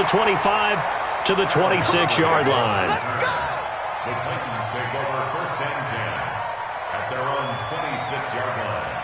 the 25 to the 26-yard line. The Titans take over 1st and 10 at their own 26-yard line.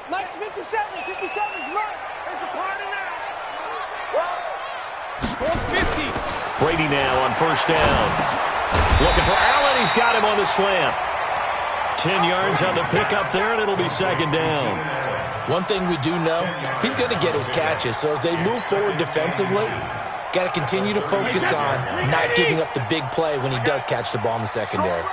Nice 57's right. There's a party now. Well, 50. Brady now on 1st down. Looking for Allen. He's got him on the slant. 10 yards on the pickup there, and it'll be 2nd down. One thing we do know, he's going to get his catches. So as they move forward defensively, got to continue to focus on not giving up the big play when he does catch the ball in the secondary.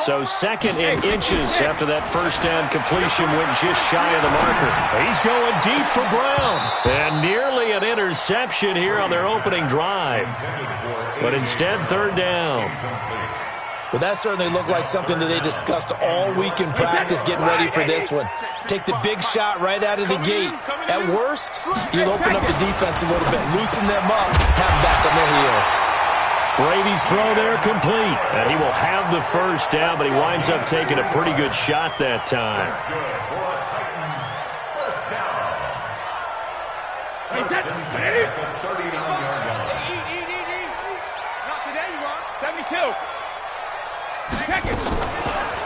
So 2nd and inches after that 1st down completion went just shy of the marker. He's going deep for Brown. And nearly an interception here on their opening drive. But instead, 3rd down. Well, that certainly looked like something that they discussed all week in practice getting ready for this one. Take the big shot right out of the gate. At worst, you'll open up the defense a little bit, loosen them up, have them back on their heels. Brady's throw there complete. And he will have the 1st down, but he winds up taking a pretty good shot that time. Not today, you are. 72.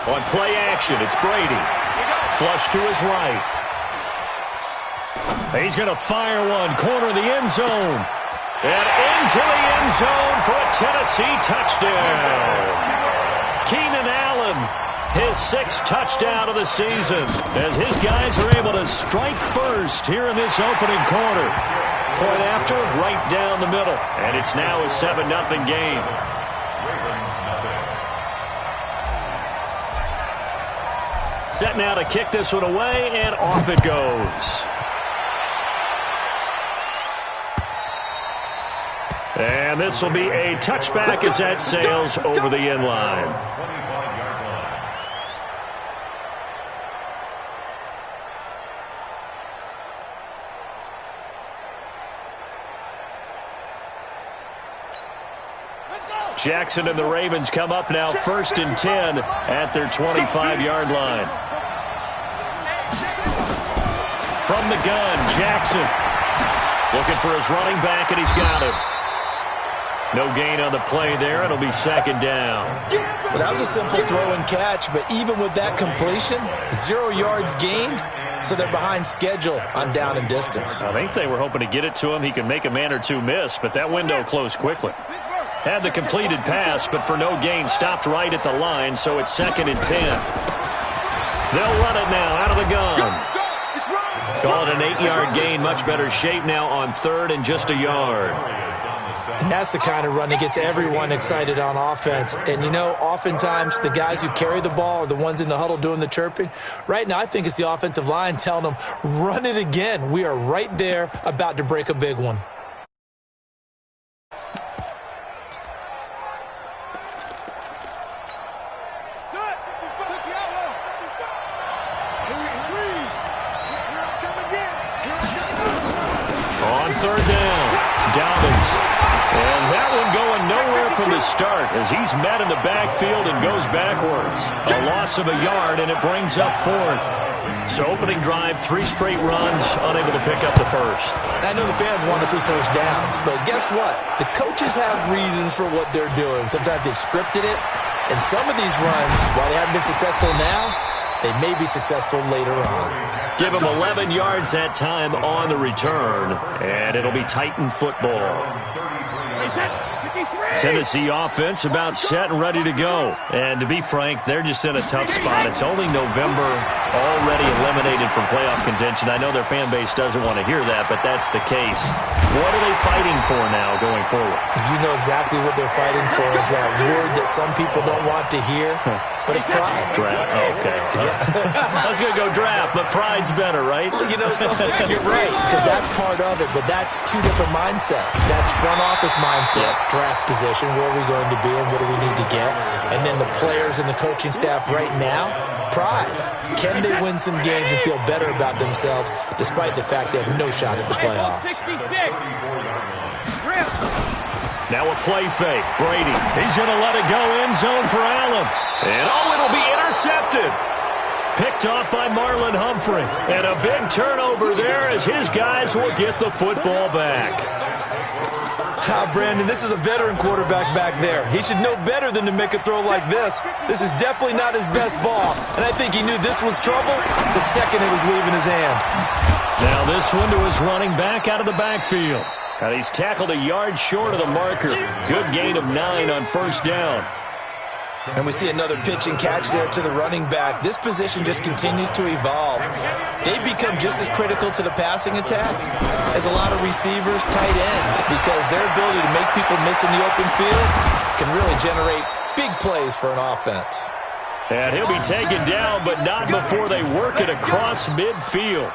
On play action, it's Brady. Flush to his right. He's going to fire one, corner of the end zone. And into the end zone for a Tennessee touchdown. Keenan Allen, his 6th touchdown of the season, as his guys are able to strike first here in this opening quarter. Point after, right down the middle. And it's now a 7-0 game. Set now to kick this one away, and off it goes. And this will be a touchback as that sails over the end line. Jackson and the Ravens come up now 1st and 10 at their 25-yard line. From the gun, Jackson looking for his running back, and he's got him. No gain on the play there. It'll be 2nd down. Well, that was a simple throw and catch, but even with that completion, 0 yards gained, so they're behind schedule on down and distance. I think they were hoping to get it to him. He could make a man or two miss, but that window closed quickly. Had the completed pass, but for no gain, stopped right at the line, so it's 2nd and 10. They'll run it now out of the gun. Call it an 8-yard gain. Much better shape now on 3rd and just a yard. And that's the kind of run that gets everyone excited on offense. And, you know, oftentimes the guys who carry the ball are the ones in the huddle doing the chirping. Right now, I think it's the offensive line telling them, run it again. We are right there about to break a big one. On 3rd down, Dobbins. And that one going nowhere from the start as he's met in the backfield and goes backwards. A loss of a yard, and it brings up 4th. So opening drive, 3 straight runs, unable to pick up the 1st. I know the fans want to see 1st downs, but guess what? The coaches have reasons for what they're doing. Sometimes they've scripted it, and some of these runs, while they haven't been successful now, they may be successful later on. Give him 11 yards that time on the return, and it'll be Titan football. Tennessee offense about set and ready to go. And to be frank, they're just in a tough spot. It's only November, already eliminated from playoff contention. I know their fan base doesn't want to hear that, but that's the case. What are they fighting for now going forward? You know exactly what they're fighting for is that word that some people don't want to hear, but it's pride. Draft. Oh, okay. I was going to go draft, but pride's better, right? You know something? You're right, because that's part of it, but that's two different mindsets. That's front office mindset, draft position, where are we going to be and what do we need to get? And then the players and the coaching staff right now, pride. Can they win some games and feel better about themselves despite the fact they have no shot at the playoffs? Now a play fake. Brady, he's going to let it go end zone for Allen. And it'll be intercepted. Picked off by Marlon Humphrey. And a big turnover there as his guys will get the football back. Brandon, this is a veteran quarterback back there. He should know better than to make a throw like this. This is definitely not his best ball. And I think he knew this was trouble the second it was leaving his hand. Now this one to his running back out of the backfield. And he's tackled a yard short of the marker. Good gain of 9 on first down. And we see another pitch and catch there to the running back. This position just continues to evolve. They've become just as critical to the passing attack as a lot of receivers, tight ends, because their ability to make people miss in the open field can really generate big plays for an offense. And he'll be taken down, but not before they work it across midfield.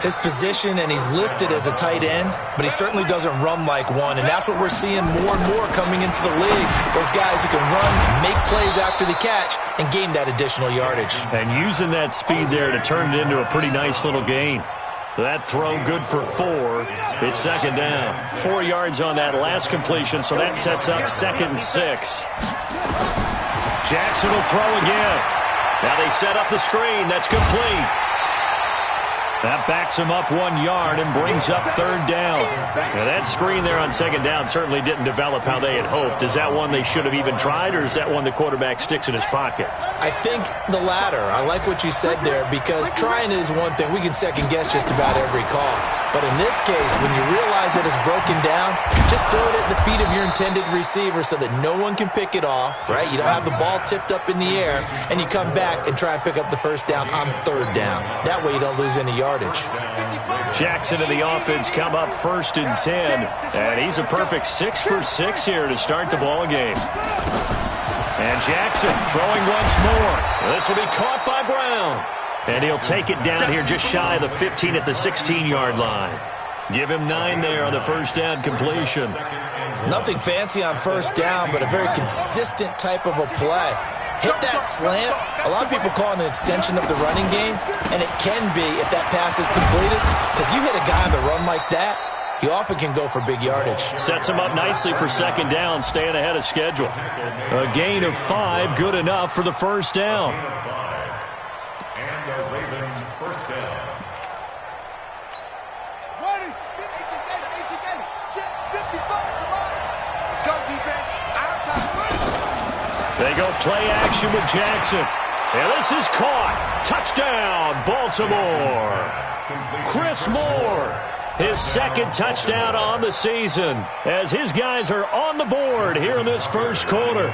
His position, and he's listed as a tight end, but he certainly doesn't run like one, and that's what we're seeing more and more coming into the league. Those guys who can run, make plays after the catch, and gain that additional yardage. And using that speed there to turn it into a pretty nice little gain. That throw good for 4. It's second down. 4 yards on that last completion, so that sets up 2nd and 6. Jackson will throw again. Now they set up the screen. That's complete. That backs him up 1 yard and brings up 3rd down. Now that screen there on 2nd down certainly didn't develop how they had hoped. Is that one they should have even tried, or is that one the quarterback sticks in his pocket? I think the latter. I like what you said there, because trying is one thing. We can second guess just about every call. But in this case, when you realize that it's broken down, just throw it at the feet of your intended receiver so that no one can pick it off, right? You don't have the ball tipped up in the air, and you come back and try and pick up the first down on 3rd down. That way you don't lose any yardage. Jackson and the offense come up 1st and 10. And he's a perfect 6 for 6 here to start the ball game. And Jackson throwing once more. This will be caught by Brown. And he'll take it down here just shy of the 15 at the 16-yard line. Give him 9 there on the first down completion. Nothing fancy on first down, but a very consistent type of a play. Hit that slant. A lot of people call it an extension of the running game, and it can be if that pass is completed, because you hit a guy on the run like that, he often can go for big yardage. Sets him up nicely for 2nd down, staying ahead of schedule. A gain of 5, good enough for the first down. And the Ravens first down. Ready? 55, come on. Let's go, defense. Our time, ready? They go play action with Jackson. And this is caught. Touchdown, Baltimore. Chris Moore, his 2nd touchdown on the season, as his guys are on the board here in this first quarter.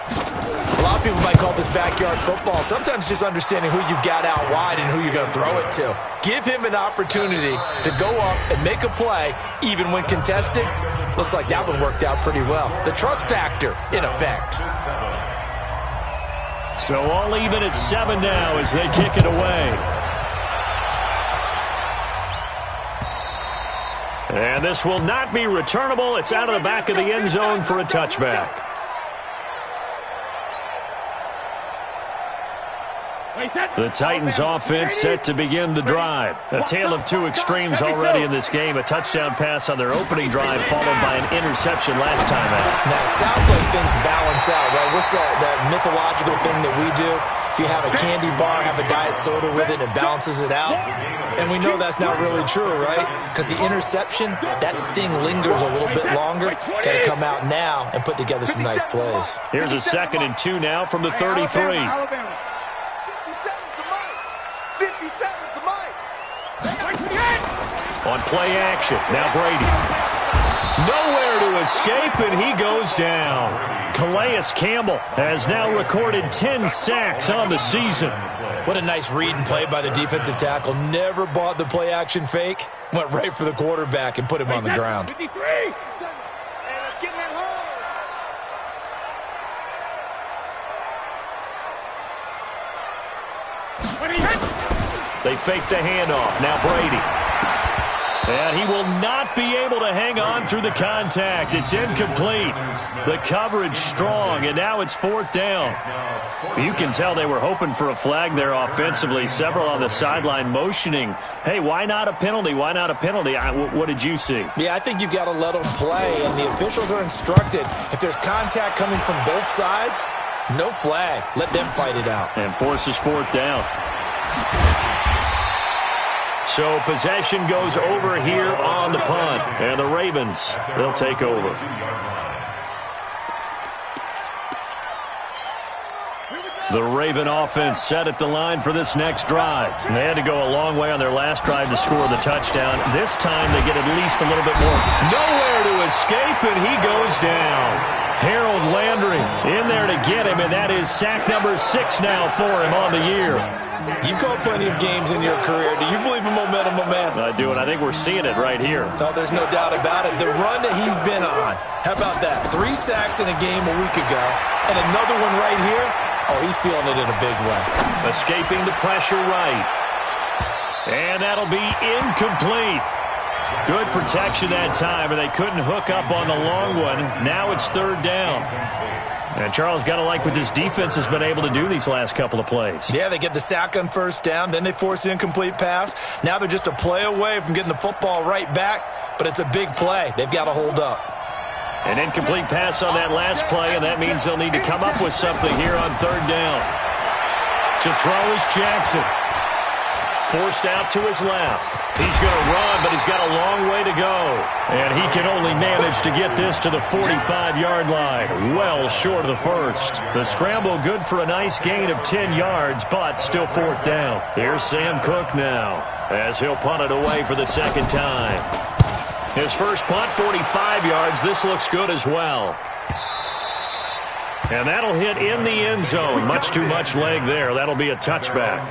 A lot of people might call this backyard football. Sometimes just understanding who you've got out wide and who you're going to throw it to. Give him an opportunity to go up and make a play, even when contested. Looks like that one worked out pretty well. The trust factor, in effect. So all even at 7 now as they kick it away. And this will not be returnable. It's out of the back of the end zone for a touchback. The Titans offense set to begin the drive. A tale of two extremes already in this game. A touchdown pass on their opening drive followed by an interception last time out. Now, it sounds like things balance out, right? What's that mythological thing that we do? If you have a candy bar, have a diet soda with it, it balances it out. And we know that's not really true, right? Because the interception, that sting lingers a little bit longer. Got to come out now and put together some nice plays. Here's a 2nd and 2 now from the 33. On play action, now Brady. Nowhere to escape, and he goes down. Calais Campbell has now recorded 10 sacks on the season. What a nice read and play by the defensive tackle. Never bought the play action fake. Went right for the quarterback and put him on the ground. They fake the handoff. Now Brady. And he will not be able to hang on through the contact. It's incomplete. The coverage strong, and now it's 4th down. You can tell they were hoping for a flag there offensively. Several on the sideline motioning, hey, why not a penalty? Why not a penalty? What did you see? Yeah, I think you've got to let them play, and the officials are instructed. If there's contact coming from both sides, no flag. Let them fight it out. And forces 4th down. So possession goes over here on the punt. And the Ravens, they'll take over. The Raven offense set at the line for this next drive. And they had to go a long way on their last drive to score the touchdown. This time they get at least a little bit more. Nowhere to escape, and he goes down. Harold Landry in there to get him, and that is sack number 6 now for him on the year. You've called plenty of games in your career. Do you believe in momentum, my man? I do, and I think we're seeing it right here. No, there's no doubt about it. The run that he's been on, how about that? 3 sacks in a game a week ago, and another one right here. Oh, he's feeling it in a big way. Escaping the pressure right. And that'll be incomplete. Good protection that time, and they couldn't hook up on the long one. Now it's 3rd down. And Charles, got to like what this defense has been able to do these last couple of plays. Yeah, they get the sack on 1st down, then they force the incomplete pass. Now they're just a play away from getting the football right back, but it's a big play. They've got to hold up. An incomplete pass on that last play, and that means they'll need to come up with something here on 3rd down. To throw is Jackson. Forced out to his left. He's going to run, but he's got a long way to go. And he can only manage to get this to the 45-yard line. Well short of the first. The scramble good for a nice gain of 10 yards, but still 4th down. Here's Sam Cook now, as he'll punt it away for the 2nd time. His first punt, 45 yards. This looks good as well. And that'll hit in the end zone. Much too much leg there. That'll be a touchback.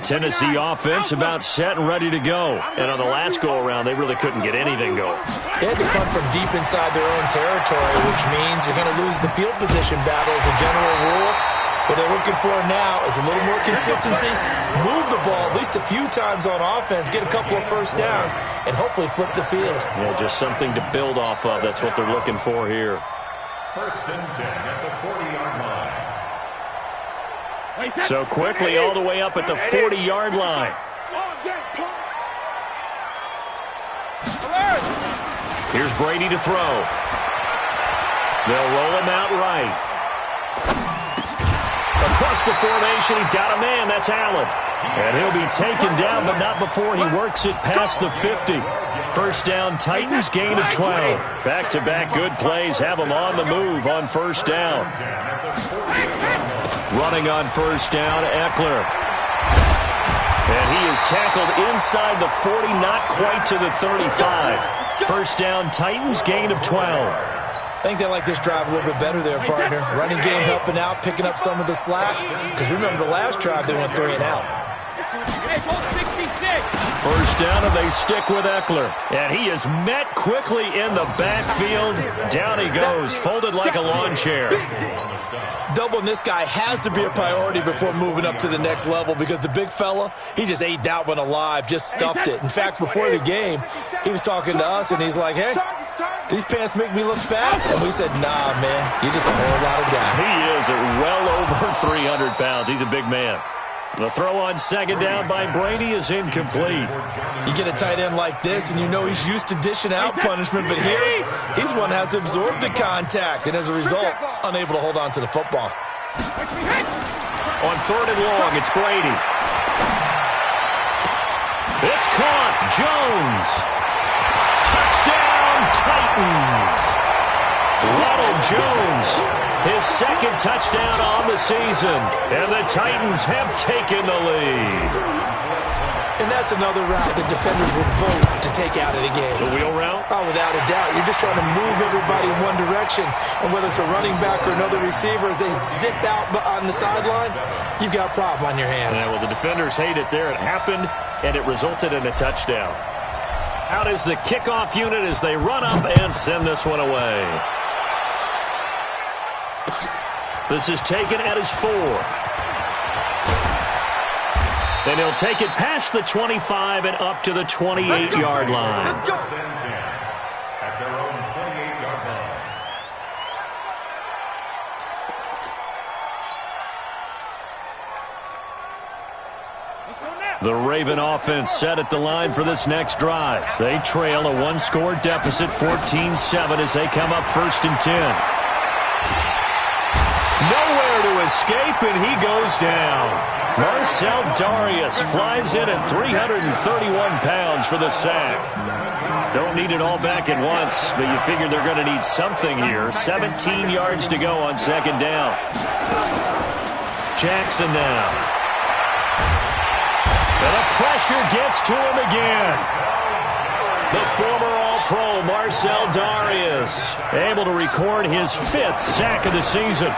Tennessee offense about set and ready to go. And on the last go-around, they really couldn't get anything going. They had to punt from deep inside their own territory, which means you're going to lose the field position battle as a general rule. What they're looking for now is a little more consistency, move the ball at least a few times on offense, get a couple of 1st downs, and hopefully flip the field. Yeah, just something to build off of. That's what they're looking for here. 1st and 10 at the 40-yard line. So quickly all the way up at the 40-yard line. Here's Brady to throw. They'll roll him out right. Across the formation, he's got a man. That's Allen. And he'll be taken down, but not before he works it past the 50. 1st down, Titans, gain of 12. Back-to-back good plays have them on the move on 1st down. Running on 1st down, Eckler. And he is tackled inside the 40, not quite to the 35. 1st down, Titans, gain of 12. I think they like this drive a little bit better there, partner. Running game helping out, picking up some of the slack. Because remember, the last drive they went 3 and out. First down, and they stick with Eckler. And he is met quickly in the backfield. Down he goes, folded like a lawn chair. Doubling this guy has to be a priority before moving up to the next level because the big fella, he just ate that one alive, just stuffed it. In fact, before the game, he was talking to us, and he's like, hey, these pants make me look fat. And we said, nah, man, you're just a whole lot of guy. He is at well over 300 pounds. He's a big man. The throw on second down by Brady is incomplete. You get a tight end like this, and you know he's used to dishing out punishment, but here, he's one that has to absorb the contact, and as a result, unable to hold on to the football. On third and long, it's Brady. It's caught. Jones. Touchdown, Titans. Ronald Jones, his second touchdown on the season, and the Titans have taken the lead. And that's another route that defenders would vote to take out of the game. The wheel route? Oh, without a doubt. You're just trying to move everybody in one direction, and whether it's a running back or another receiver, as they zip out on the sideline, you've got a problem on your hands. Yeah, well, the defenders hate it there. It happened, and it resulted in a touchdown. Out is the kickoff unit as they run up and send this one away. This is taken at his 4. And he'll take it past the 25 and up to the 28-yard line. At their own 28-yard line. The Raven offense set at the line for this next drive. They trail a one-score deficit, 14-7, as they come up 1st and 10. Nowhere to escape, and he goes down. Marcel Darius flies in at 331 pounds for the sack. Don't need it all back at once, but you figure they're going to need something here. 17 yards to go on second down. Jackson now. And the pressure gets to him again. The former All-Pro Marcel Darius able to record his 5th sack of the season.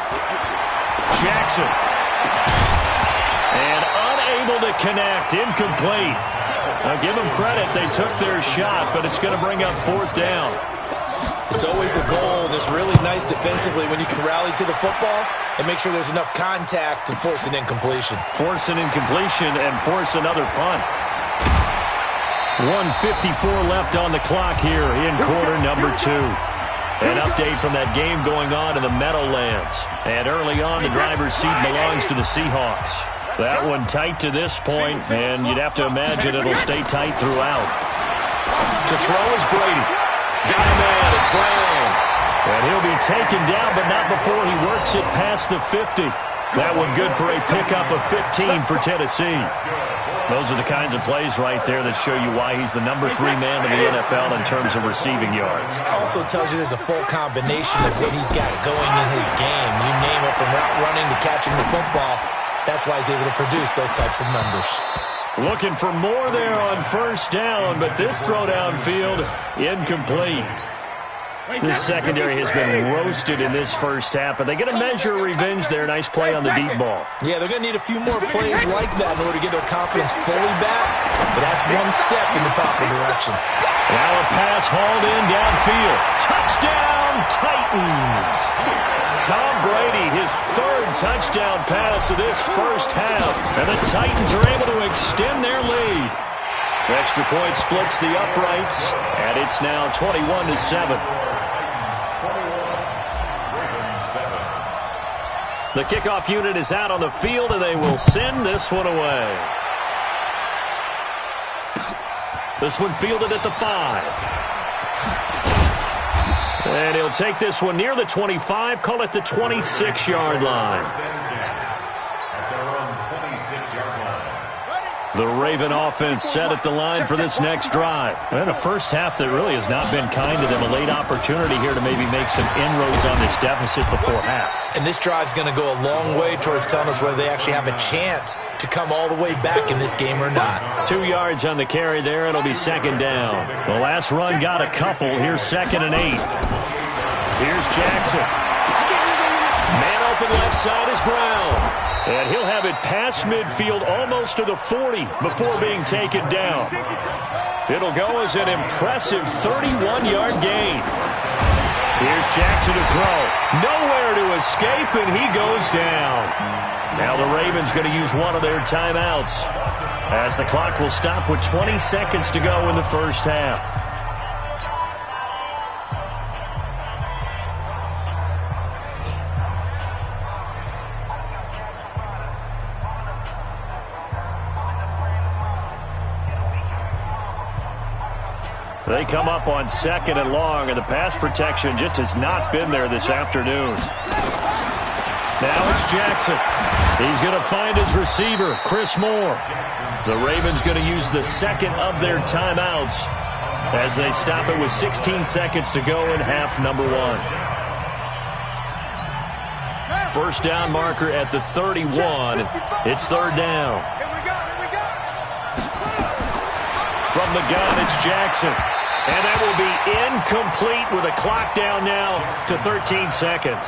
Jackson. And unable to connect. Incomplete. Now give them credit. They took their shot, but it's going to bring up 4th down. It's always a goal, and it's really nice defensively when you can rally to the football and make sure there's enough contact to force an incompletion. Force an incompletion and force another punt. 1:54 left on the clock here in quarter number 2. An update from that game going on in the Meadowlands. And early on, the driver's seat belongs to the Seahawks. That one tight to this point, and you'd have to imagine it'll stay tight throughout. To throw is Brady. Got a man, it's Brown. And he'll be taken down, but not before he works it past the 50. That one good for a pickup of 15 for Tennessee. Those are the kinds of plays right there that show you why he's the number 3 man in the NFL in terms of receiving yards. Also tells you there's a full combination of what he's got going in his game. You name it, from route running to catching the football. That's why he's able to produce those types of numbers. Looking for more there on first down, but this throw downfield, incomplete. This secondary has been roasted in this first half, but they get a measure of revenge there. Nice play on the deep ball. Yeah, they're going to need a few more plays like that in order to get their confidence fully back, but that's one step in the proper direction. Now a pass hauled in downfield. Touchdown, Titans! Tom Brady, his 3rd touchdown pass of this first half, and the Titans are able to extend their lead. Extra point splits the uprights, and it's now 21-7. The kickoff unit is out on the field, and they will send this one away. This one fielded at the 5. And he'll take this one near the 25, call it the 26-yard line. The Raven offense set at the line for this next drive. And a first half that really has not been kind to them. A late opportunity here to maybe make some inroads on this deficit before half. And this drive's going to go a long way towards telling us whether they actually have a chance to come all the way back in this game or not. 2 yards on the carry there. It'll be second down. The last run got a couple. Here's 2nd and 8. Here's Jackson. Man open left side is Brown. And he'll have it past midfield almost to the 40 before being taken down. It'll go as an impressive 31-yard gain. Here's Jackson to throw. Nowhere to escape, and he goes down. Now the Ravens going to use one of their timeouts, as the clock will stop with 20 seconds to go in the first half. They come up on 2nd and long, and the pass protection just has not been there this afternoon. Now it's Jackson. He's going to find his receiver, Chris Moore. The Ravens going to use the second of their timeouts as they stop it with 16 seconds to go in half number 1. First down marker at the 31. It's 3rd down. From the gun, it's Jackson. And that will be incomplete with a clock down now to 13 seconds.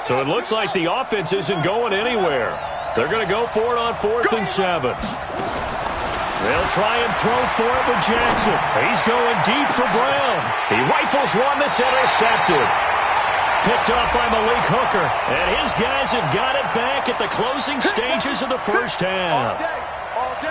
So it looks like the offense isn't going anywhere. They're going to go for it on 4th and 7. They'll try and throw for it with Jackson. He's going deep for Brown. He rifles one that's intercepted. Picked off by Malik Hooker. And his guys have got it back at the closing stages of the first half. All day.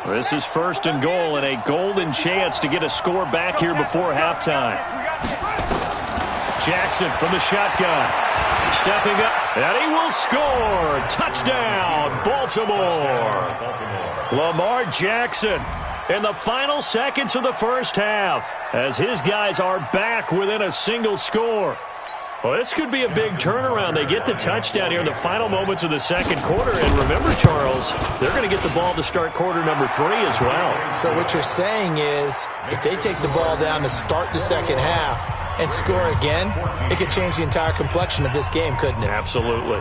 This is 1st and goal, and a golden chance to get a score back here before halftime. Jackson from the shotgun. Stepping up, and he will score. Touchdown, Baltimore. Lamar Jackson in the final seconds of the first half as his guys are back within a single score. Well, this could be a big turnaround. They get the touchdown here in the final moments of the second quarter. And remember, Charles, they're going to get the ball to start quarter number 3 as well. So what you're saying is if they take the ball down to start the second half and score again, it could change the entire complexion of this game, couldn't it? Absolutely.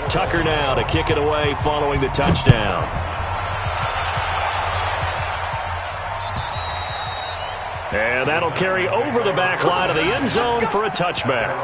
Tucker now to kick it away following the touchdown. And that'll carry over the back line of the end zone for a touchback.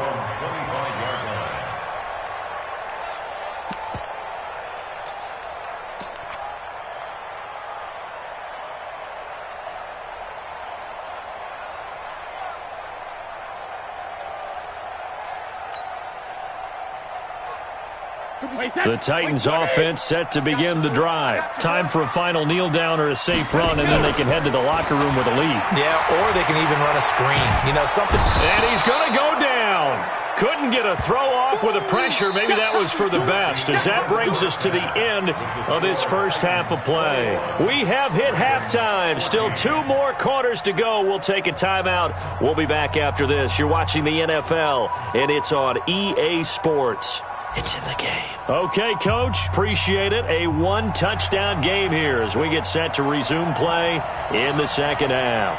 The Titans offense set to begin the drive. Time for a final kneel down or a safe run, and then they can head to the locker room with a lead. Yeah, or they can even run a screen. You know, something. And he's going to go down. Couldn't get a throw off with the pressure. Maybe that was for the best, as that brings us to the end of this first half of play. We have hit halftime. Still 2 more quarters to go. We'll take a timeout. We'll be back after this. You're watching the NFL, and it's on EA Sports. It's in the game. Okay, Coach. Appreciate it. A 1-touchdown game here as we get set to resume play in the second half.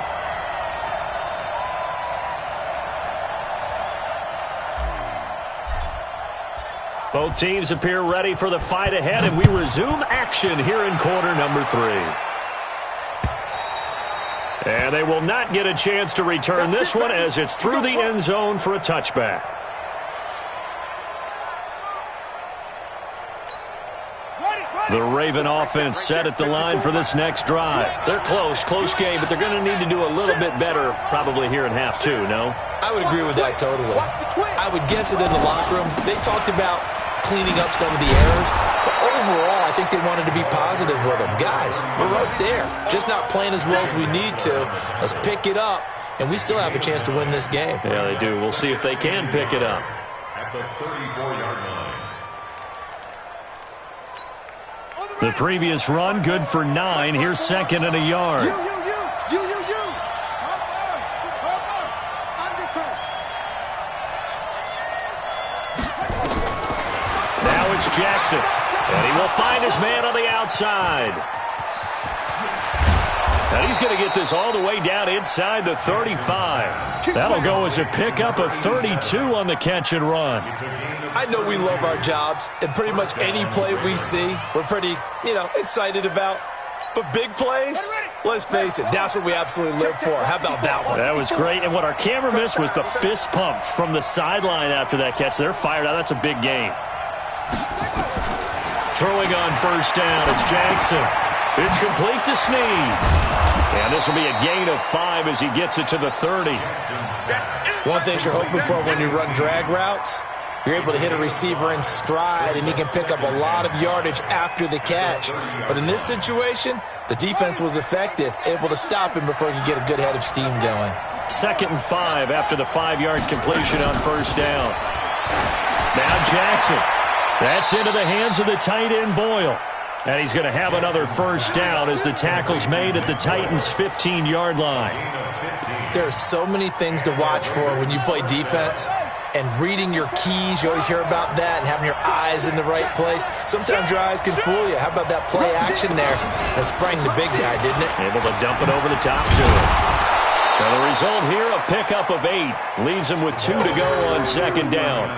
Both teams appear ready for the fight ahead, and we resume action here in quarter number 3. And they will not get a chance to return this one as it's through the end zone for a touchback. The Raven offense set at the line for this next drive. They're close game, but they're going to need to do a little bit better probably here in half 2, no? I would agree with that totally. I would guess it in the locker room. They talked about cleaning up some of the errors, but overall, I think they wanted to be positive with them. Guys, we're right there. Just not playing as well as we need to. Let's pick it up, and we still have a chance to win this game. Yeah, they do. We'll see if they can pick it up. At the 34-yard line. The previous run, good for 9. Here's 2nd and a yard. It's Jackson. And he will find his man on the outside. And he's going to get this all the way down inside the 35. That'll go as a pickup of 32 on the catch and run. I know we love our jobs, and pretty much any play we see, we're pretty, excited about. But big plays, let's face it, that's what we absolutely live for. How about that one? That was great, and what our camera missed was the fist pump from the sideline after that catch. They're fired out. That's a big game. Throwing on first down, it's Jackson. It's complete to Snead. And this will be a gain of 5 as he gets it to the 30. One thing you're hoping for when you run drag routes, you're able to hit a receiver in stride, and he can pick up a lot of yardage after the catch. But in this situation, the defense was effective, able to stop him before he could get a good head of steam going. 2nd and 5 after the 5-yard completion on first down. Now Jackson. That's into the hands of the tight end, Boyle. And he's going to have another first down as the tackle's made at the Titans' 15-yard line. There are so many things to watch for when you play defense. And reading your keys, you always hear about that, and having your eyes in the right place. Sometimes your eyes can fool you. How about that play action there? That sprang the big guy, didn't it? Able to dump it over the top to him. So the result here, a pickup of 8. Leaves him with 2 to go on 2nd down.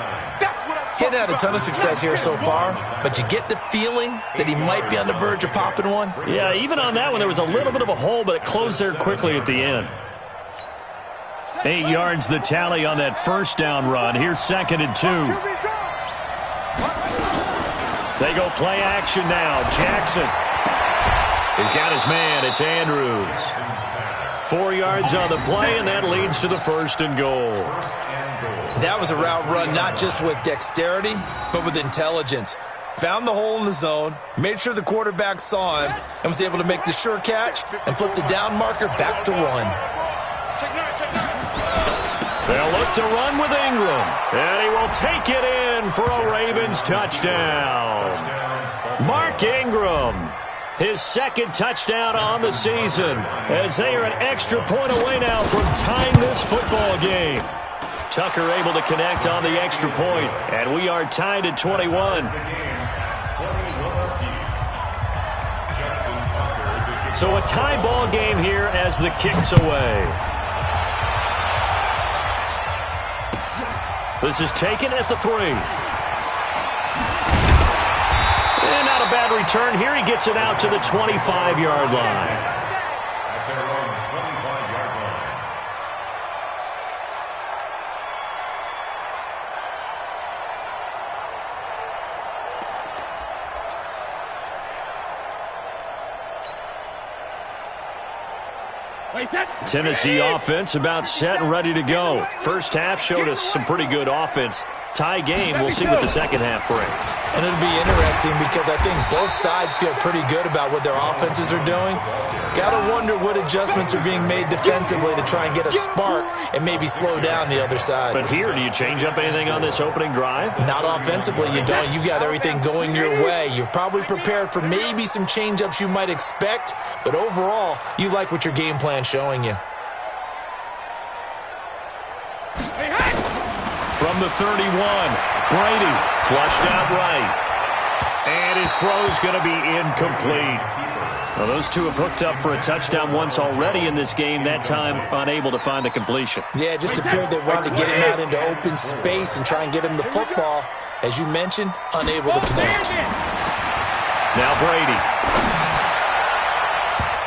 He's had a ton of success here so far, but you get the feeling that he might be on the verge of popping one. Yeah, even on that one, there was a little bit of a hole, but it closed there quickly at the end. 8 yards the tally on that first down run. Here's 2nd and 2. They go play action now. Jackson. He's got his man. It's Andrews. 4 yards on the play, and that leads to the 1st and goal. That was a route run not just with dexterity, but with intelligence. Found the hole in the zone, made sure the quarterback saw him, and was able to make the sure catch and flip the down marker back to 1. They'll look to run with Ingram, and he will take it in for a Ravens touchdown. Mark Ingram, his 2nd touchdown on the season, as they are an extra point away now from tying this football game. Tucker able to connect on the extra point, and we are tied at 21. So a tie ball game here as the kick's away. This is taken at the 3. And not a bad return here. He gets it out to the 25-yard line. At their own 25-yard line. Tennessee offense about set and ready to go. First half showed us some pretty good offense. Tie game. We'll see what the second half brings. And it'll be interesting because I think both sides feel pretty good about what their offenses are doing. Got to wonder what adjustments are being made defensively to try and get a spark and maybe slow down the other side. But here, do you change up anything on this opening drive? Not offensively, you don't. You got everything going your way. You've probably prepared for maybe some change-ups you might expect, but overall, you like what your game plan's showing you. From the 31, Brady flushed out right. And his throw's going to be incomplete. Well, those two have hooked up for a touchdown once already in this game, that time unable to find the completion. Yeah, it just appeared they wanted to get him out into open space and try and get him the football. As you mentioned, unable to connect. Now Brady.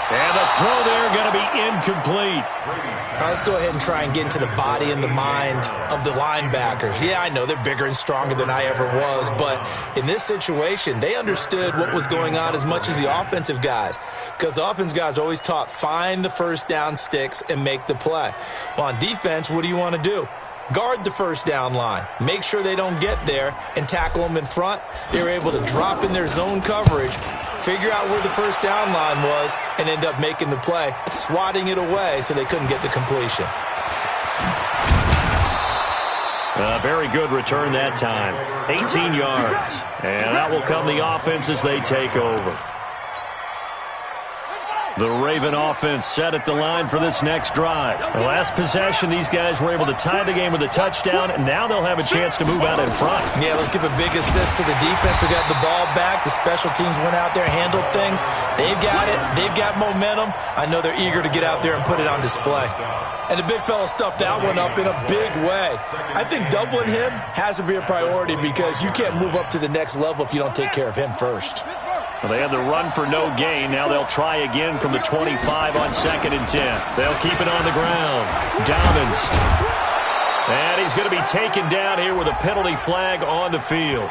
And the throw there going to be incomplete. Let's go ahead and try and get into the body and the mind of the linebackers. Yeah, I know they're bigger and stronger than I ever was, but in this situation, they understood what was going on as much as the offensive guys, because the offense guys are always taught, find the first down sticks and make the play. Well, on defense, what do you want to do? Guard the first down line. Make sure they don't get there and tackle them in front. They were able to drop in their zone coverage, figure out where the first down line was, and end up making the play, swatting it away so they couldn't get the completion. A very good return that time. 18 yards. And that will come the offense as they take over. The Raven offense set at the line for this next drive. The last possession, these guys were able to tie the game with a touchdown, and now they'll have a chance to move out in front. Yeah, let's give a big assist to the defense who got the ball back. The special teams went out there, handled things. They've got it. They've got momentum. I know they're eager to get out there and put it on display. And the big fella stuffed that one up in a big way. I think doubling him has to be a priority because you can't move up to the next level if you don't take care of him first. Well, they had the run for no gain. Now they'll try again from the 25 on 2nd and 10. They'll keep it on the ground. Dobbins. And he's going to be taken down here with a penalty flag on the field.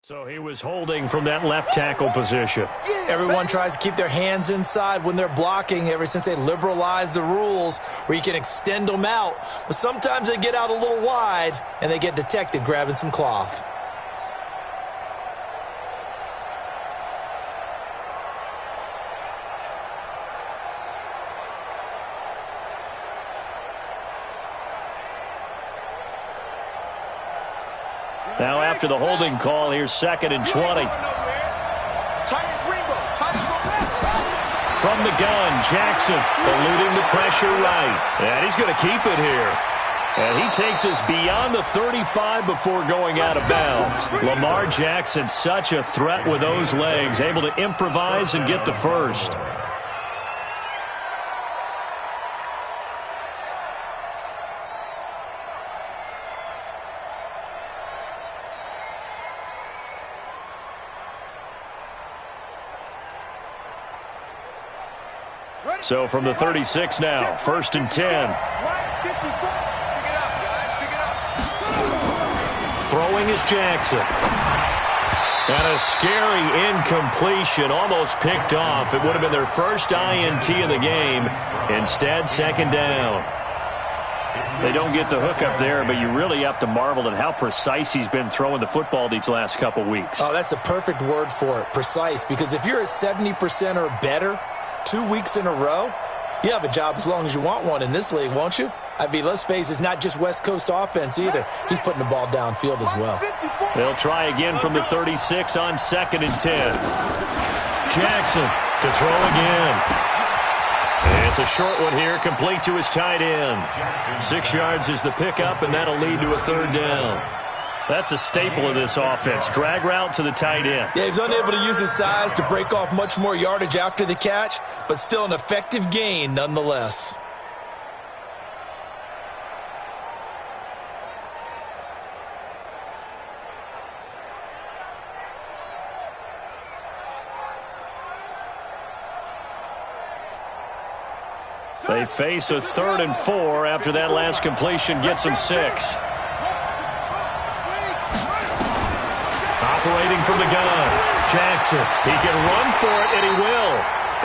So he was holding from that left tackle position. Everyone tries to keep their hands inside when they're blocking ever since they liberalized the rules where you can extend them out. But sometimes they get out a little wide and they get detected grabbing some cloth. Now after the holding call, here's 2nd and 20. From the gun, Jackson eluding the pressure right. And he's going to keep it here. And he takes us beyond the 35 before going out of bounds. Lamar Jackson, such a threat with those legs, able to improvise and get the first. So from the 36 now, 1st and 10. Throwing is Jackson. And a scary incompletion, almost picked off. It would have been their first INT of the game. Instead, 2nd down. They don't get the hook up there, but you really have to marvel at how precise he's been throwing the football these last couple weeks. Oh, that's a perfect word for it, precise. Because if you're at 70% or better 2 weeks in a row, you have a job as long as you want one in this league, won't you? I mean, let's face it, it's not just West Coast offense either. He's putting the ball downfield as well. They'll try again from the 36 on 2nd and 10. Jackson to throw again. It's a short one here, complete to his tight end. 6 yards is the pickup, and that'll lead to a third down. That's a staple of this offense. Drag route to the tight end. Yeah, he's unable to use his size to break off much more yardage after the catch, but still an effective gain nonetheless. They face a 3rd and 4 after that last completion gets them 6. Operating from the gun, Jackson. He can run for it, and he will.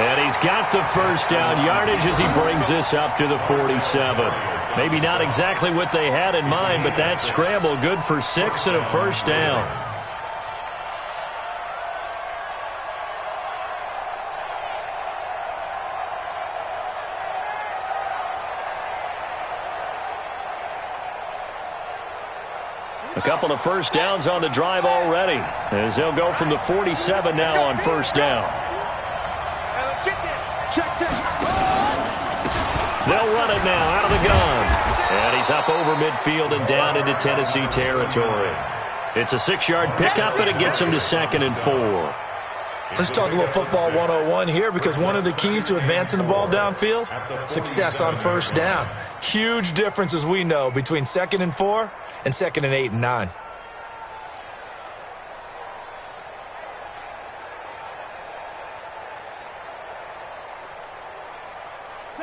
And he's got the first down yardage as he brings this up to the 47. Maybe not exactly what they had in mind, but that scramble good for 6 and a first down. A couple of first downs on the drive already, as they'll go from the 47 now on first down. Let's get there. Check. They'll run it now out of the gun. And he's up over midfield and down into Tennessee territory. It's a 6-yard pickup, and it gets him to 2nd and 4. Let's talk a little football 101 here, because one of the keys to advancing the ball downfield, success on first down. Huge difference, as we know, between 2nd and 4 and 2nd and 8 and 9.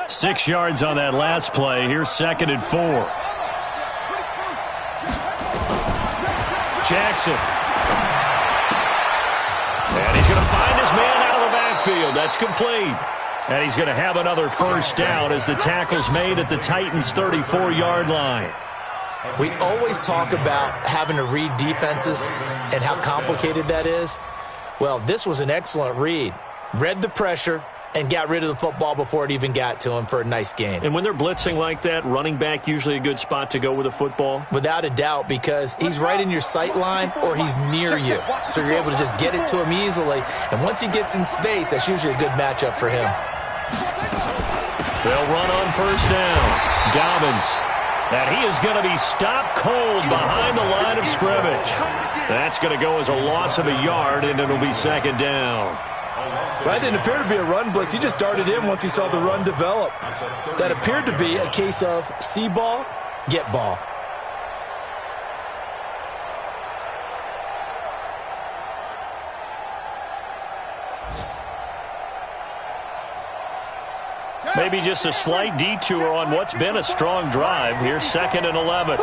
Six yards on that last play. Here's 2nd and 4. Jackson. And he's going to find his man out of the backfield. That's complete. And he's going to have another first down as the tackle's made at the Titans' 34-yard line. We always talk about having to read defenses and how complicated that is. Well, this was an excellent read. Read the pressure and got rid of the football before it even got to him for a nice gain. And when they're blitzing like that, running back usually a good spot to go with a football? Without a doubt, because he's right in your sight line or he's near you. So you're able to just get it to him easily. And once he gets in space, that's usually a good matchup for him. They'll run on first down. Dobbins. And he is going to be stopped cold behind the line of scrimmage. That's going to go as a loss of a yard, and it'll be 2nd down. Well, that didn't appear to be a run blitz. He just darted in once he saw the run develop. That appeared to be a case of see ball, get ball. Maybe just a slight detour on what's been a strong drive. Here's 2nd and 11.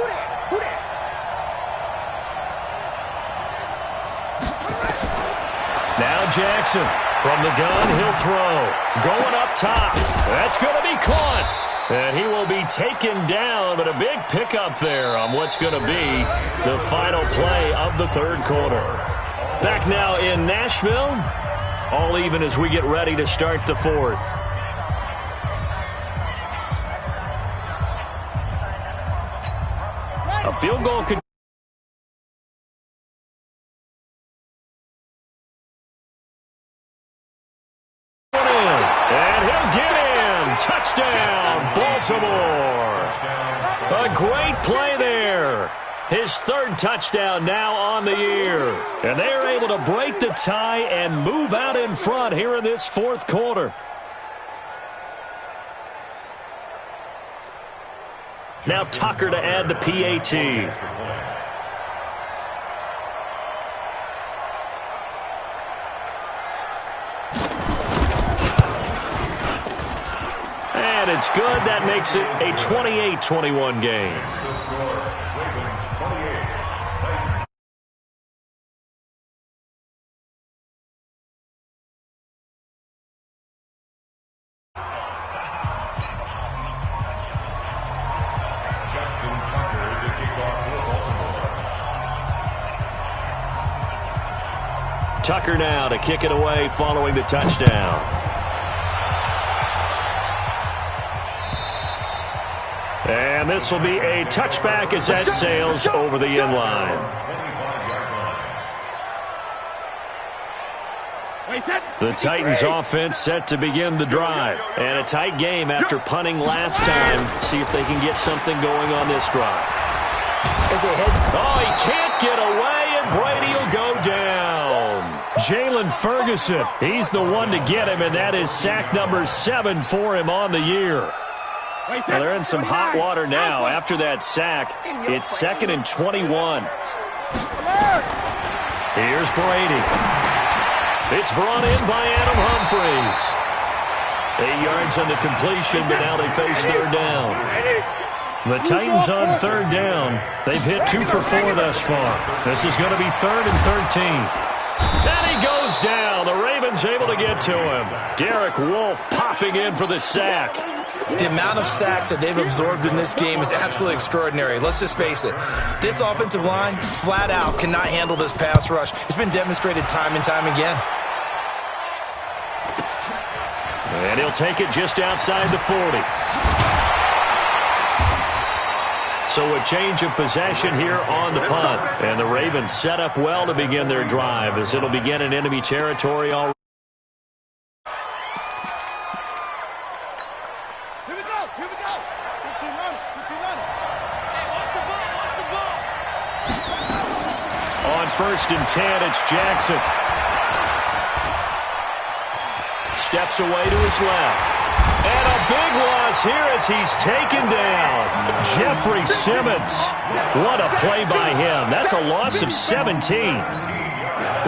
Now Jackson. From the gun, he'll throw. Going up top. That's going to be caught. And he will be taken down, but a big pickup there on what's going to be the final play of the 3rd quarter. Back now in Nashville. All even as we get ready to start the 4th. A field goal could touchdown, Baltimore. A great play there. His 3rd touchdown now on the year. And they're able to break the tie and move out in front here in this 4th quarter. Now Tucker to add the PAT. And it's good. That makes it a 28-21 game. Tucker now to kick it away following the touchdown. And this will be a touchback as that sails over the end line. The Titans offense set to begin the drive. And a tight game after punting last time. See if they can get something going on this drive. Oh, he can't get away, and Brady will go down. Jalen Ferguson, he's the one to get him, and that is sack number 7 for him on the year. Well, they're in some hot water now. After that sack, it's 2nd and 21. Here's Brady. It's brought in by Adam Humphries. 8 yards on the completion, but now they face 3rd down. The Titans on 3rd down. They've hit 2 for 4 thus far. This is going to be 3rd and 13. And he goes down. The Ravens able to get to him. Derek Wolfe popping in for the sack. The amount of sacks that they've absorbed in this game is absolutely extraordinary. Let's just face it. This offensive line, flat out, cannot handle this pass rush. It's been demonstrated time and time again. And he'll take it just outside the 40. So a change of possession here on the punt. And the Ravens set up well to begin their drive as it'll begin in enemy territory already. Here we go. 15 running. Hey, watch the ball. On 1st and 10, it's Jackson. Steps away to his left. And a big loss here as he's taken down. Jeffrey Simmons. What a play by him. That's a loss of 17.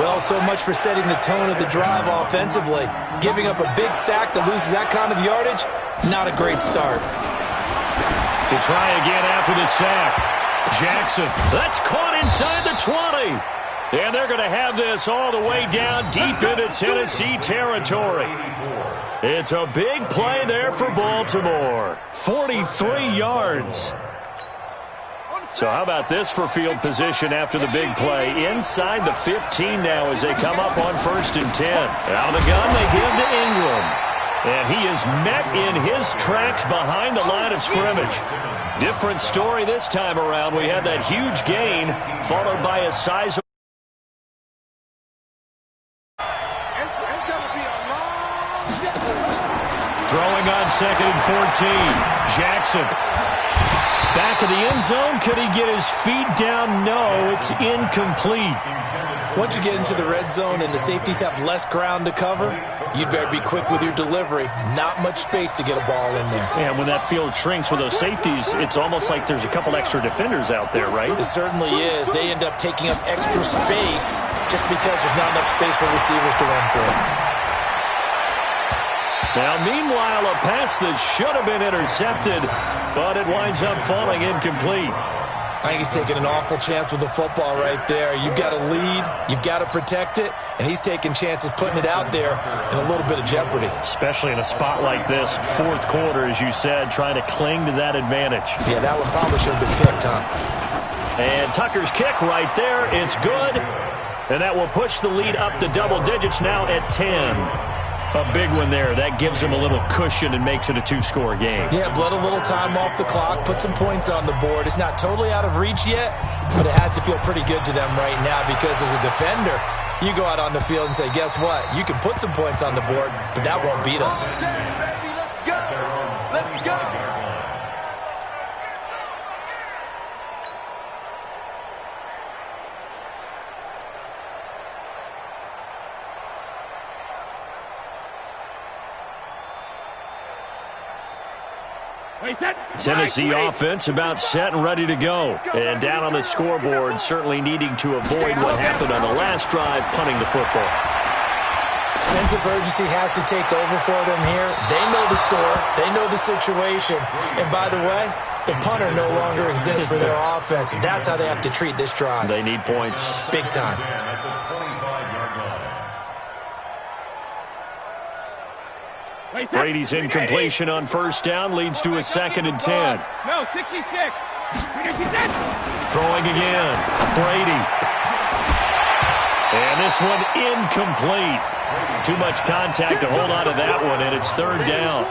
Well, so much for setting the tone of the drive offensively. Giving up a big sack that loses that kind of yardage, not a great start. To try again after the sack. Jackson. That's caught inside the 20. And they're going to have this all the way down deep into Tennessee territory. It's a big play there for Baltimore. 43 yards. So how about this for field position after the big play? Inside the 15 now as they come up on 1st and 10. Out of the gun, they give to Ingram. And he is met in his tracks behind the line of scrimmage. Different story this time around. We had that huge gain followed by a sizable. Throwing on 2nd and 14. Jackson. Back of the end zone. Could he get his feet down? No, it's incomplete. Once you get into the red zone and the safeties have less ground to cover, you'd better be quick with your delivery. Not much space to get a ball in there. And when that field shrinks with those safeties, it's almost like there's a couple extra defenders out there, right? It certainly is. They end up taking up extra space just because there's not enough space for receivers to run through. Now, meanwhile, a pass that should have been intercepted, but it winds up falling incomplete. I think he's taking an awful chance with the football right there. You've got to lead, you've got to protect it, and he's taking chances putting it out there in a little bit of jeopardy. Especially in a spot like this, 4th quarter, as you said, trying to cling to that advantage. Yeah, that one probably should have been picked, huh? And Tucker's kick right there, it's good. And that will push the lead up to double digits now at 10. A big one there. That gives them a little cushion and makes it a 2-score game. Yeah, blood a little time off the clock, put some points on the board. It's not totally out of reach yet, but it has to feel pretty good to them right now because as a defender, you go out on the field and say, guess what? You can put some points on the board, but that won't beat us. Let's go. Tennessee offense about set and ready to go. And down on the scoreboard, certainly needing to avoid what happened on the last drive, punting the football. Sense of urgency has to take over for them here. They know the score. They know the situation. And by the way, the punter no longer exists for their offense. That's how they have to treat this drive. They need points. Big time. Brady's incompletion on 1st down leads to a 2nd and 10. No, 66. Throwing again. Brady. And this one incomplete. Too much contact to hold on to that one, and it's 3rd down.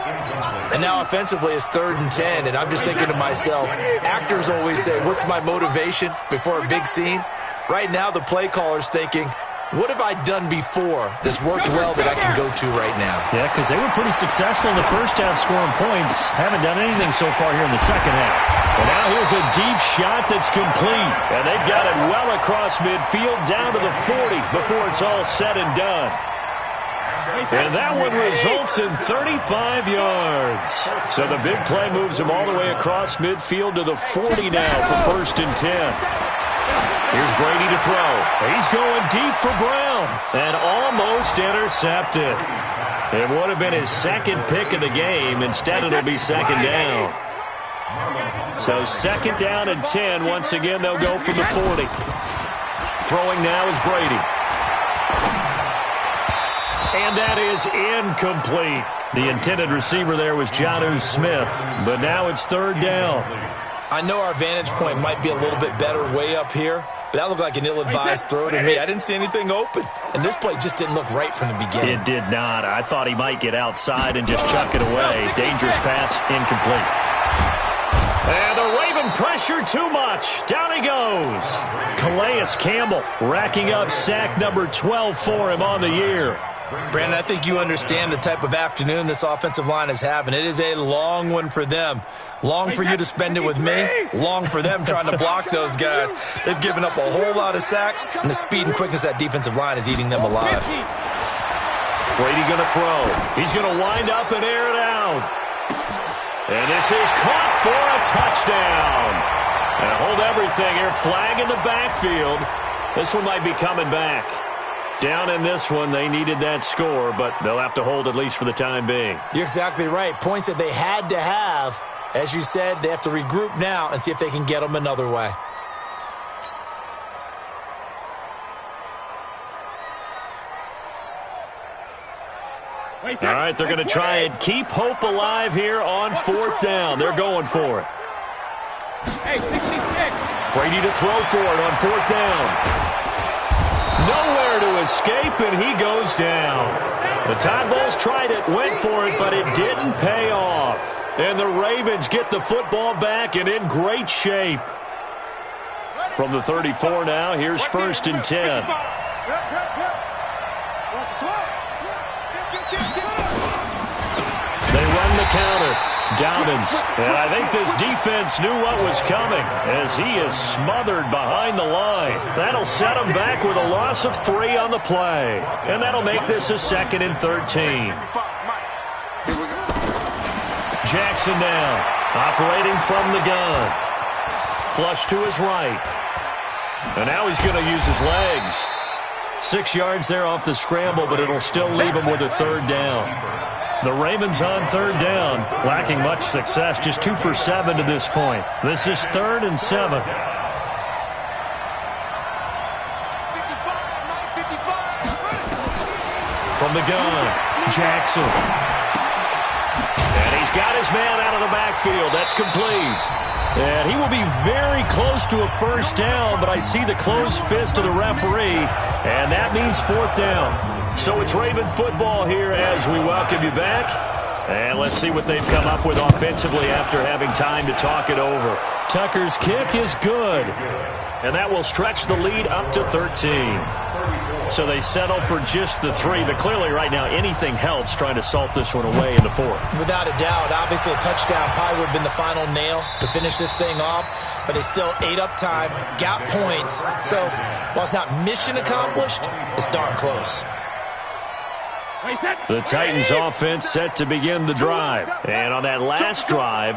And now offensively it's 3rd and 10, and I'm just thinking to myself, actors always say, what's my motivation before a big scene? Right now the play caller's thinking, what have I done before that's worked well that I can go to right now? Yeah, because they were pretty successful in the first half scoring points. Haven't done anything so far here in the second half. And now here's a deep shot that's complete. And they've got it well across midfield down to the 40 before it's all said and done. And that one results in 35 yards. So the big play moves him all the way across midfield to the 40 now for 1st and 10. Here's Brady to throw. He's going deep for Brown. And almost intercepted. It would have been his second pick of the game. Instead, it'll be 2nd down. So 2nd down and 10. Once again, they'll go from the 40. Throwing now is Brady. And that is incomplete. The intended receiver there was Jonnu Smith. But now it's 3rd down. I know our vantage point might be a little bit better way up here, but that looked like an ill-advised throw to me. I didn't see anything open, and this play just didn't look right from the beginning. It did not. I thought he might get outside and just chuck it away. Dangerous pass, incomplete. And the Raven pressure too much. Down he goes. Calais Campbell racking up sack number 12 for him on the year. Brandon, I think you understand the type of afternoon this offensive line is having. It is a long one for them. Long for you to spend it with me. Long for them trying to block those guys. They've given up a whole lot of sacks, and the speed and quickness of that defensive line is eating them alive. Brady going to throw. He's going to wind up and air it out. And this is caught for a touchdown. And hold everything here. Flag in the backfield. This one might be coming back. Down in this one, they needed that score, but they'll have to hold at least for the time being. You're exactly right. Points that they had to have. As you said, they have to regroup now and see if they can get them another way. All right, they're going to try and keep hope alive here on 4th down. They're going for it. Brady to throw for it on 4th down. Nowhere to escape, and he goes down. The Tide Bulls tried it, went for it, but it didn't pay off. And the Ravens get the football back and in great shape. From the 34 now, here's 1st and 10. They run the counter. Dobbins. And I think this defense knew what was coming as he is smothered behind the line. That'll set him back with a loss of 3 on the play. And that'll make this a 2nd and 13. Jackson now, operating from the gun. Flush to his right. And now he's going to use his legs. 6 yards there off the scramble, but it'll still leave him with a 3rd down. The Ravens on 3rd down, lacking much success, just 2 for 7 to this point. This is 3rd and 7. From the gun, Jackson. And he's got his man out of the backfield. That's complete. And he will be very close to a 1st down, but I see the closed fist of the referee, and that means 4th down. So it's Raven football here as we welcome you back. And let's see what they've come up with offensively after having time to talk it over. Tucker's kick is good. And that will stretch the lead up to 13. So they settle for just the 3. But clearly right now anything helps trying to salt this one away in the 4th. Without a doubt. Obviously a touchdown probably would have been the final nail to finish this thing off. But they still ate up time, got points. So while it's not mission accomplished, it's darn close. The Titans offense set to begin the drive. And on that last drive,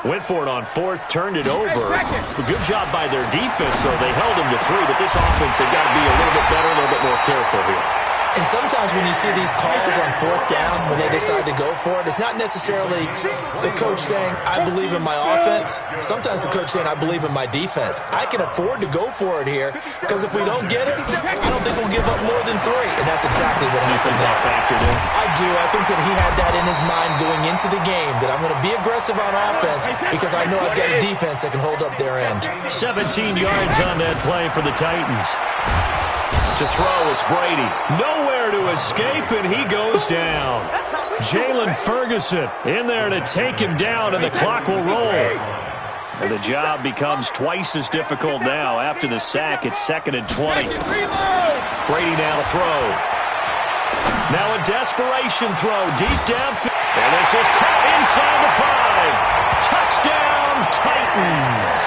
went for it on 4th, turned it over. A good job by their defense, though. They held them to 3, but this offense, they've got to be a little bit better, a little bit more careful here. And sometimes when you see these calls on 4th down, when they decide to go for it, it's not necessarily the coach saying, I believe in my offense. Sometimes the coach saying, I believe in my defense. I can afford to go for it here because if we don't get it, I don't think we'll give up more than 3. And that's exactly what happened there. Factored in? I do. I think that he had that in his mind going into the game, that I'm going to be aggressive on offense because I know I've got a defense that can hold up their end. 17 yards on that play for the Titans. To throw, it's Brady. Nowhere to escape, and he goes down. Jalen Ferguson in there to take him down, and the clock will roll. And the job becomes twice as difficult now. After the sack, it's 2nd and 20. Brady now to throw. Now a desperation throw deep downfield. And this is caught inside the 5. Touchdown, Titans.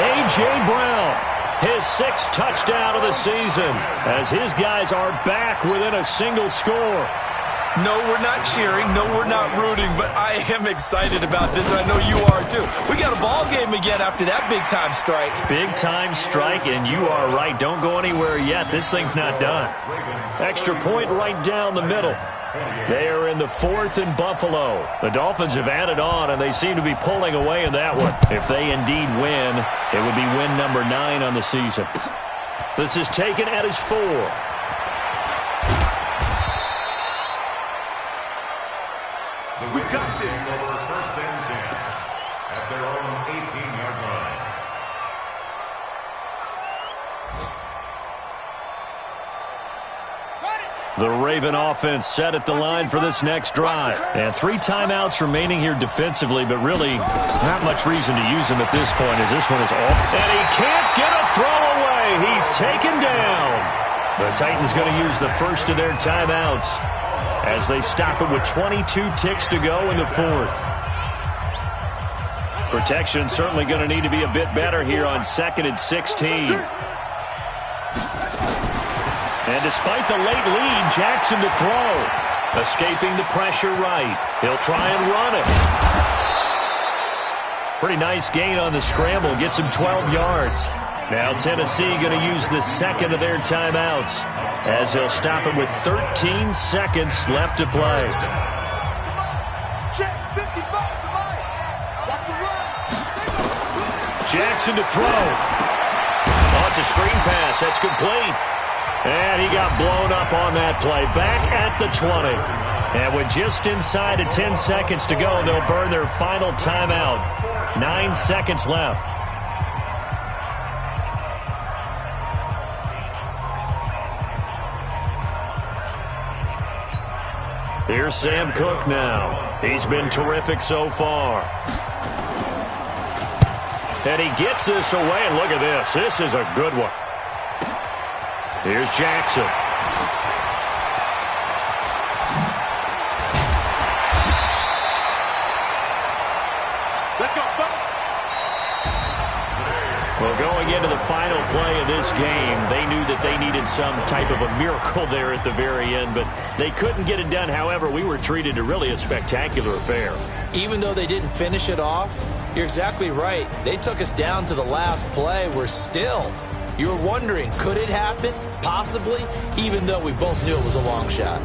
A.J. Brown, his 6th touchdown of the season, as his guys are back within a single score. No, we're not cheering. No, we're not rooting, but I am excited about this, and I know you are too. We got a ball game again after that big-time strike. Big-time strike, and you are right. Don't go anywhere yet. This thing's not done. Extra point right down the middle. They are in the 4th and Buffalo. The Dolphins have added on, and they seem to be pulling away in that one. If they indeed win, it would be win number 9 on the season. This is taken at his 4. We've got this over 1st and 10 at their own 18-yard line. The Raven offense set at the line for this next drive. And 3 timeouts remaining here defensively, but really not much reason to use them at this point as this one is off. And he can't get a throw away. He's taken down. The Titans going to use the first of their timeouts as they stop it with 22 ticks to go in the 4th. Protection certainly going to need to be a bit better here on 2nd and 16. And despite the late lead, Jackson to throw. Escaping the pressure right. He'll try and run it. Pretty nice gain on the scramble. Gets him 12 yards. Now Tennessee going to use the 2nd of their timeouts as they'll stop it with 13 seconds left to play. Jackson to throw. Oh, it's a screen pass. That's complete. And he got blown up on that play. Back at the 20. And with just inside of 10 seconds to go, they'll burn their final timeout. 9 seconds left. Here's Sam Cook now. He's been terrific so far. And he gets this away, and look at this. This is a good one. Here's Jackson. Let's go. Well, going into the final play of this game, they knew that they needed some type of a miracle there at the very end, but they couldn't get it done. However, we were treated to really a spectacular affair. Even though they didn't finish it off, you're exactly right. They took us down to the last play. We're still. You were wondering, could it happen? Possibly, even though we both knew it was a long shot.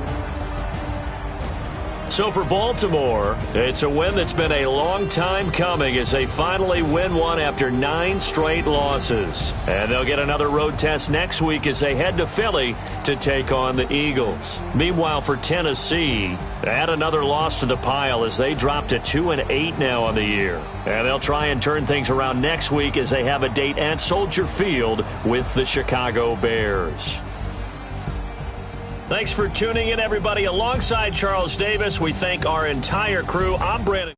So for Baltimore, it's a win that's been a long time coming as they finally win one after 9 straight losses. And they'll get another road test next week as they head to Philly to take on the Eagles. Meanwhile, for Tennessee, add another loss to the pile as they drop to 2-8 now on the year. And they'll try and turn things around next week as they have a date at Soldier Field with the Chicago Bears. Thanks for tuning in, everybody. Alongside Charles Davis, we thank our entire crew. I'm Brandon.